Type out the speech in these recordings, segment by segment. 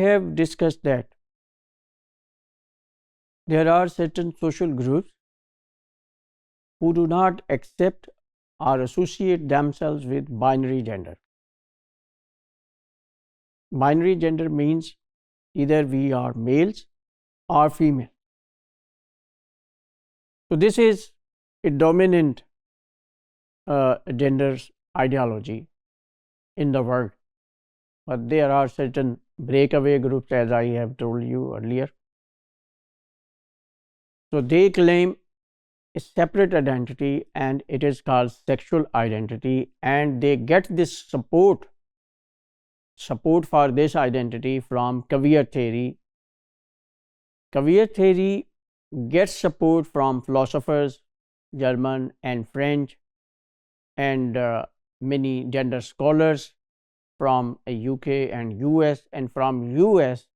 have discussed that there are certain social groups who do not accept or associate themselves with binary gender. Binary gender means either we are males or female. So this is a dominant gender ideology in the world, but there are certain breakaway groups, as I have told you earlier. So they claim a separate identity, and it is called sexual identity, and they get this support for this identity from queer theory. Queer theory gets support from philosophers, German and French, and many gender scholars from UK and US. And from US,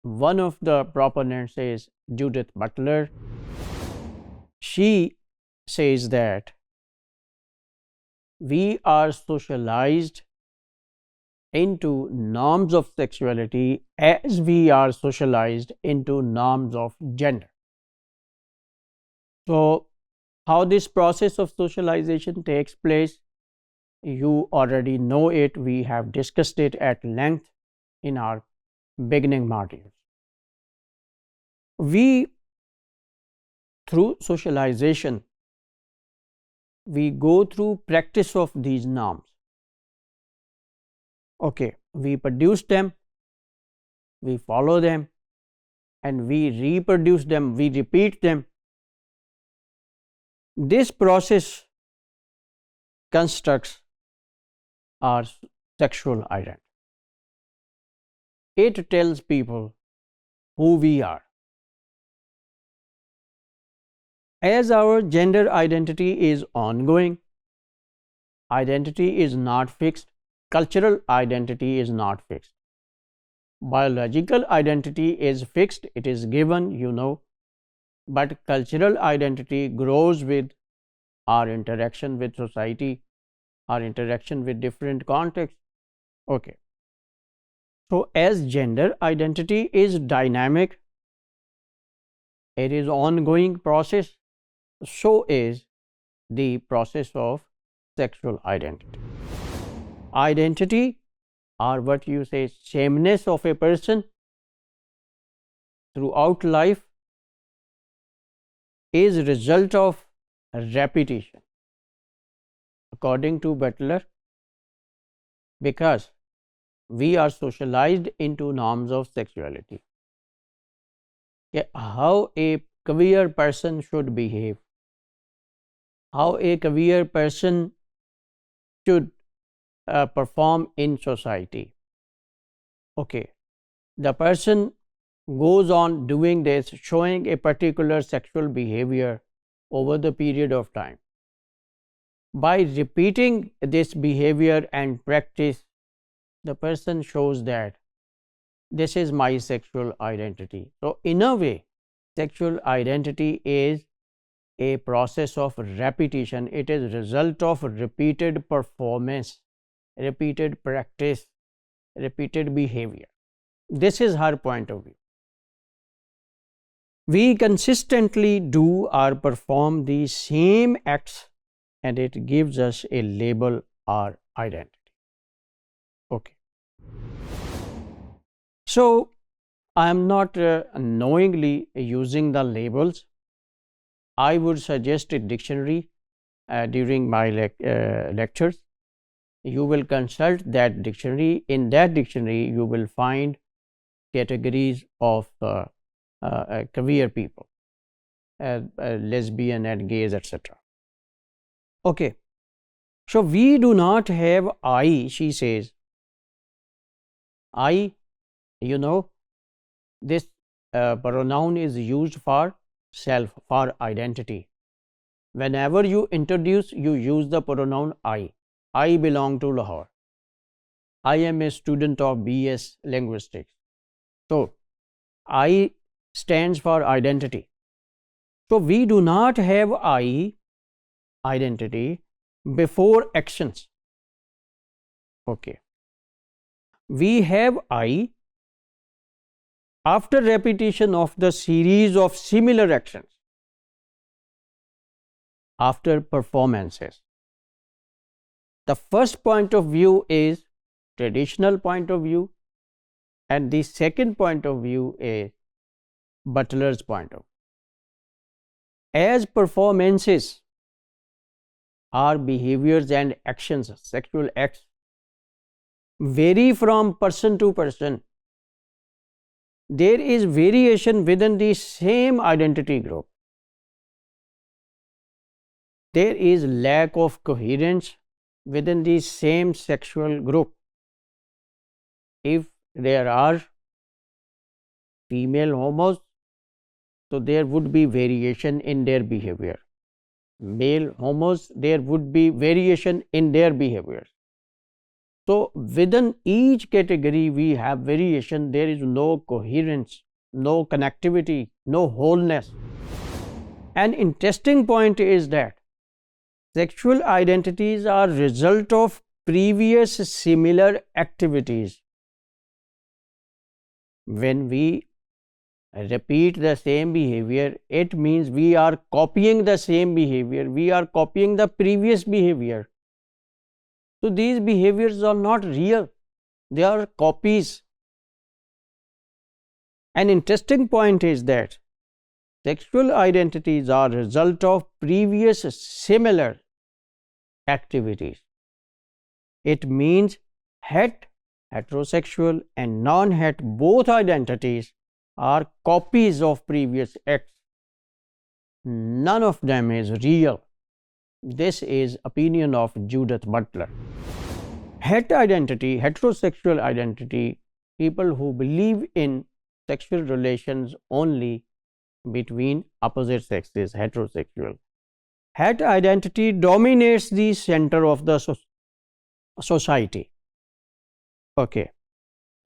one of the proponents is Judith Butler. She says that we are socialized into norms of sexuality as we are socialized into norms of gender. So, how this process of socialization takes place, you already know it. We have discussed it at length in our beginning modules. Through socialization, we go through practice of these norms. Okay, we produce them, we follow them, and we reproduce them, we repeat them. This process constructs our sexual identity. It tells people who we are. As our gender identity is ongoing, identity is not fixed, cultural identity is not fixed. Biological identity is fixed, it is given, you know, but cultural identity grows with our interaction with society, our interaction with different contexts. Okay. So, as gender identity is dynamic, it is ongoing process, so is the process of sexual identity. Identity, or what you say, sameness of a person throughout life, is a result of repetition, according to Butler, because we are socialized into norms of sexuality. How a queer person should behave, how a queer person should perform in society. Okay, the person goes on doing this, showing a particular sexual behavior over the period of time. By repeating this behavior and practice, the person shows that this is my sexual identity. So, in a way, sexual identity is a process of repetition. It is a result of repeated performance, repeated practice, repeated behavior. This is her point of view. We consistently do or perform the same acts, and it gives us a label or identity. Okay. So, I am not knowingly using the labels. I would suggest a dictionary during my lectures. You will consult that dictionary. In that dictionary, you will find categories of queer people, lesbian and gays, etc. Okay. So, we do not have I, she says. I, you know, this pronoun is used for self, for identity. Whenever you introduce, you use the pronoun I. I belong to Lahore. I am a student of BS linguistics. So, I stands for identity. So, we do not have I, identity, before actions. Okay. We have I after repetition of the series of similar actions, after performances. The first point of view is traditional point of view, and the second point of view is Butler's point of view. As performances are behaviors and actions, sexual acts, vary from person to person, there is variation within the same identity group. There is lack of coherence within the same sexual group. If there are female homos, so there would be variation in their behavior. Male homos, there would be variation in their behavior. So within each category we have variation. There is no coherence, no connectivity, no wholeness. An interesting point is that sexual identities are result of previous similar activities. When we repeat the same behavior, it means we are copying the same behavior. We are copying the previous behavior. So these behaviors are not real. They are copies. An interesting point is that sexual identities are result of previous similar activities. It means heterosexual and non-het both identities are copies of previous acts. None of them is real. This is opinion of Judith Butler. Het identity, heterosexual identity, people who believe in sexual relations only between opposite sexes, heterosexual. Het identity dominates the center of the society. Okay.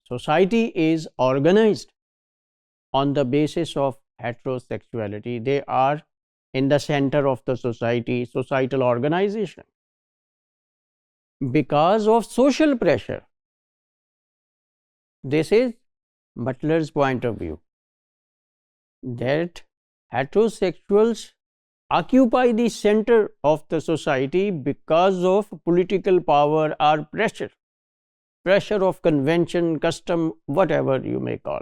Society is organized on the basis of heterosexuality. They are in the center of the society, societal organization. Because of social pressure. This is Butler's point of view, that heterosexuals occupy the center of the society because of political power or pressure of convention, custom, whatever you may call.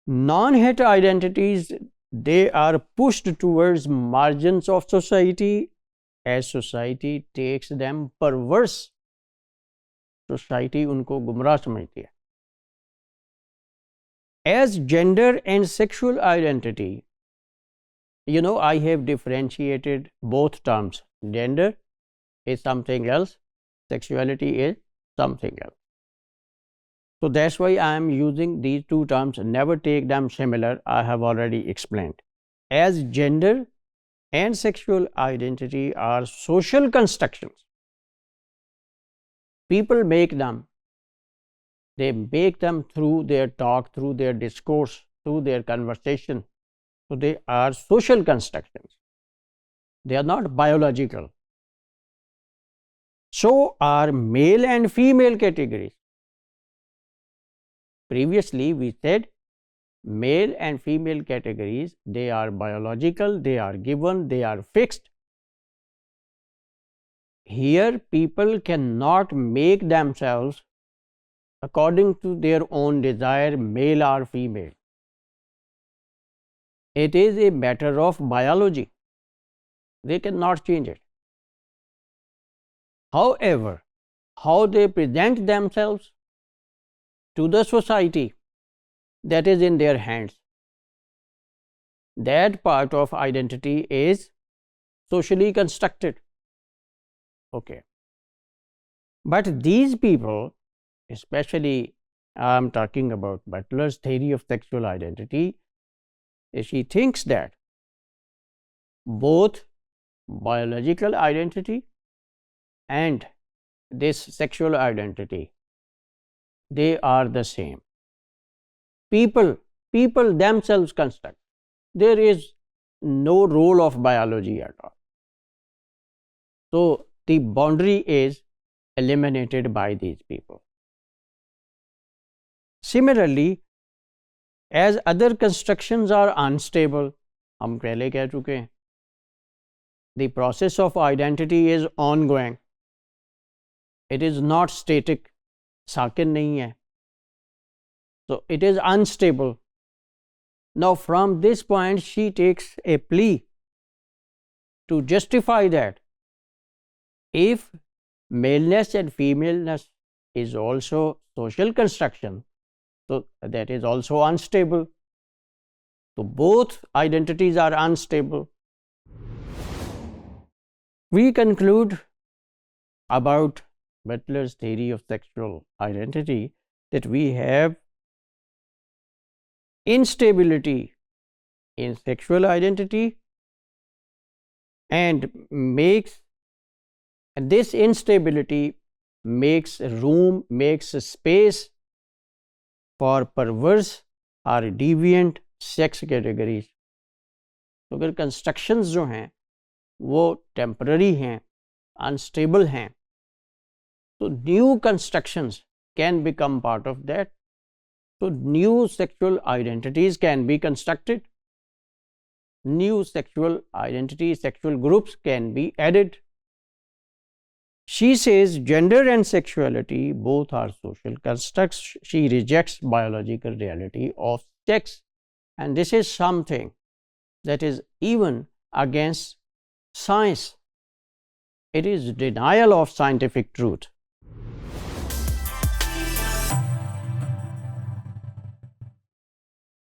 Non-het identities, they are pushed towards margins of society as society takes them perverse. Society उनको गुमराह समझती है. As gender and sexual identity, I have differentiated both terms. Gender is something else, sexuality is something else. So that's why I am using these two terms. Never take them similar. I have already explained. As gender and sexual identity are social constructions. People make them. They make them through their talk, through their discourse, through their conversation. So they are social constructions. They are not biological. So are male and female categories. Previously we said male and female categories, they are biological, they are given, they are fixed. Here people cannot make themselves according to their own desire, male or female. It is a matter of biology. They cannot change it. However, how they present themselves to the society, that is in their hands. That part of identity is socially constructed. Okay. But these people, especially I am talking about Butler's theory of sexual identity, she thinks that both biological identity and this sexual identity, they are the same. People themselves construct. There is no role of biology at all. So the boundary is eliminated by these people. Similarly, as other constructions are unstable, हम पहले कह चुके हैं, the process of identity is ongoing, it is not static, साकिन नहीं है, so it is unstable. Now from this point she takes a plea to justify that if maleness and femaleness is also social construction, so that is also unstable. So both identities are unstable. We conclude about Butler's theory of sexual identity that we have instability in sexual identity and this instability makes room, makes space for perverse or deviant sex categories. तो अगर constructions जो हैं वो temporary हैं, unstable हैं, तो new constructions can become part of that. So new sexual identities can be constructed, new sexual identities, sexual groups can be added. She says gender and sexuality both are social constructs. She rejects biological reality of sex, and this is something that is even against science. It is denial of scientific truth.